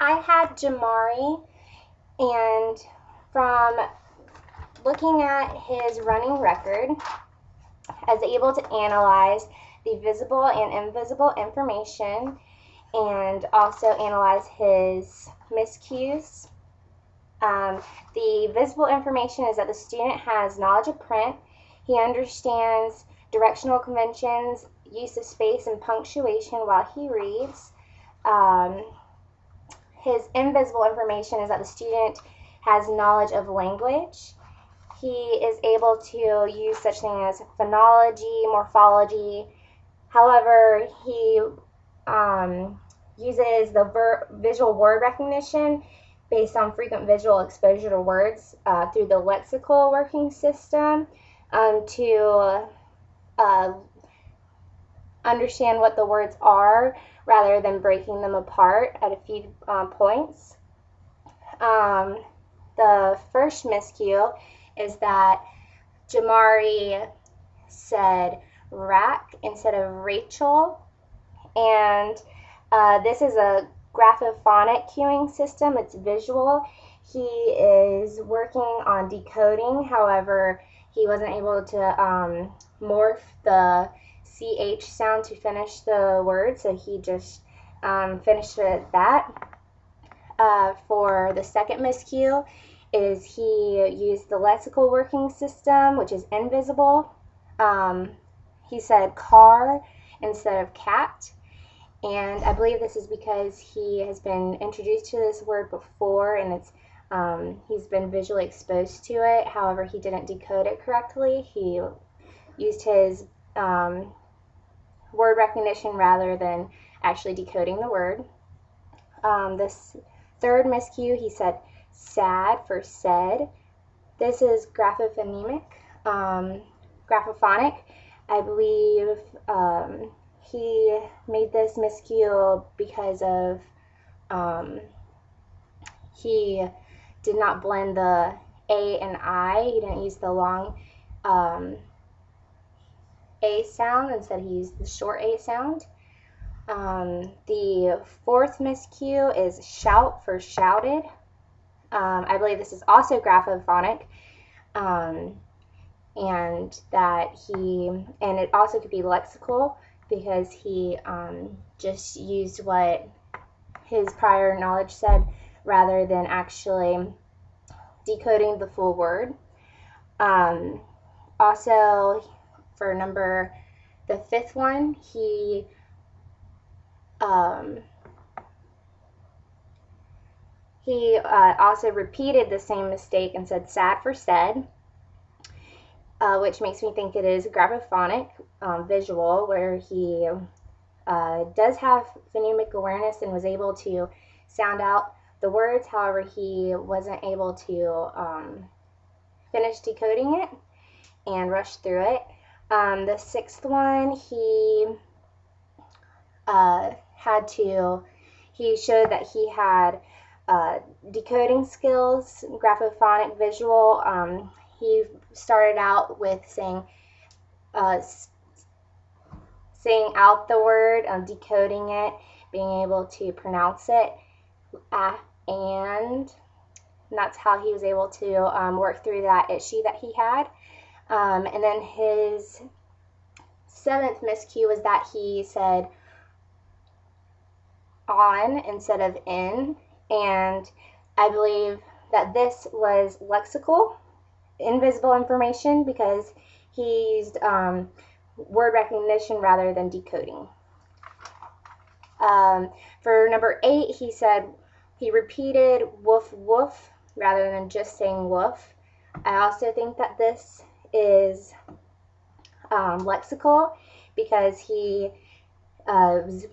I had Jamari, and from looking at his running record, I was able to analyze the visible and invisible information and also analyze his miscues. The visible information is that the student has knowledge of print. He understands directional conventions, use of space, and punctuation while he reads. Um, his invisible information is that the student has knowledge of language. He is able to use such things as phonology, morphology. However, he uses the visual word recognition based on frequent visual exposure to words through the lexical working system to understand what the words are rather than breaking them apart at a few points. The first miscue is that Jamari said rack instead of Rachel, and this is a graphophonic cueing system. It's visual. He is working on decoding, however, he wasn't able to morph the CH sound to finish the word, so he just finished with that. For the second miscue is he used the lexical working system, which is invisible. He said car instead of cat, and I believe this is because he has been introduced to this word before, and it's he's been visually exposed to it. However, he didn't decode it correctly. He used his word recognition rather than actually decoding the word. This third miscue, he said sad for said. This is graphophonic. I believe he made this miscue because of he did not blend the A and I. He didn't use the long A sound. Instead, he used the short A sound. The fourth miscue is shout for shouted. I believe this is also graphophonic, and it also could be lexical because he just used what his prior knowledge said rather than actually decoding the full word. Also, for the fifth one, he also repeated the same mistake and said sad for said, which makes me think it is graphophonic, visual, where he does have phonemic awareness and was able to sound out the words. However, he wasn't able to finish decoding it and rush through it. The sixth one, he showed that he had decoding skills, graphophonic, visual. He started out with saying out the word, decoding it, being able to pronounce it, and that's how he was able to work through that issue that he had. And then his seventh miscue was that he said on instead of in, and I believe that this was lexical, invisible information, because he used word recognition rather than decoding. For number 8, he repeated woof woof rather than just saying woof. I also think that this is lexical because he was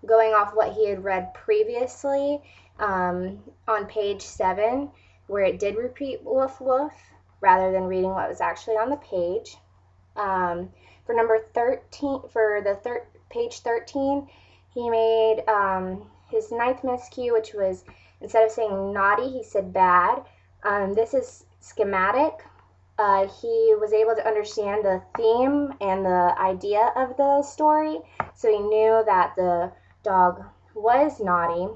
going off what he had read previously on page 7, where it did repeat woof woof rather than reading what was actually on the page. For number 13, for the page 13, he made his ninth miscue, which was instead of saying naughty, he said bad. This is schematic. He was able to understand the theme and the idea of the story, so he knew that the dog was naughty.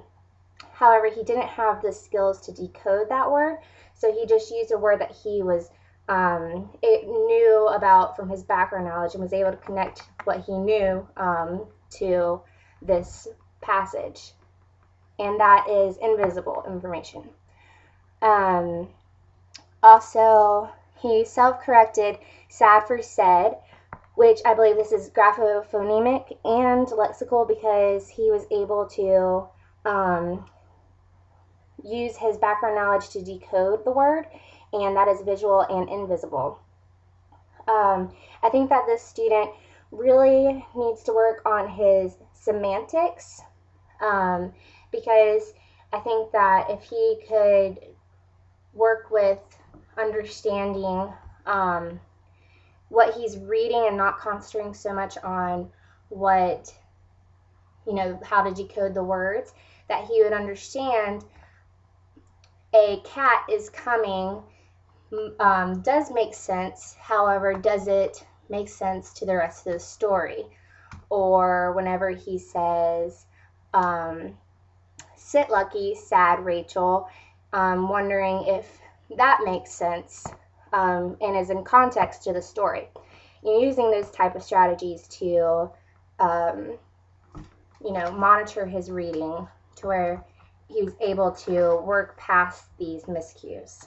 However, he didn't have the skills to decode that word, so he just used a word that he was it knew about from his background knowledge and was able to connect what he knew to this passage, and that is invisible information. Also, he self-corrected sad for said, which I believe this is graphophonemic and lexical because he was able to use his background knowledge to decode the word, and that is visual and invisible. I think that this student really needs to work on his semantics because I think that if he could work with understanding what he's reading and not concentrating so much on what, how to decode the words, that he would understand a cat is coming does make sense. However, does it make sense to the rest of the story? Or whenever he says, sit lucky, sad Rachel, wondering if that makes sense and is in context to the story. Using those type of strategies to, monitor his reading to where he was able to work past these miscues.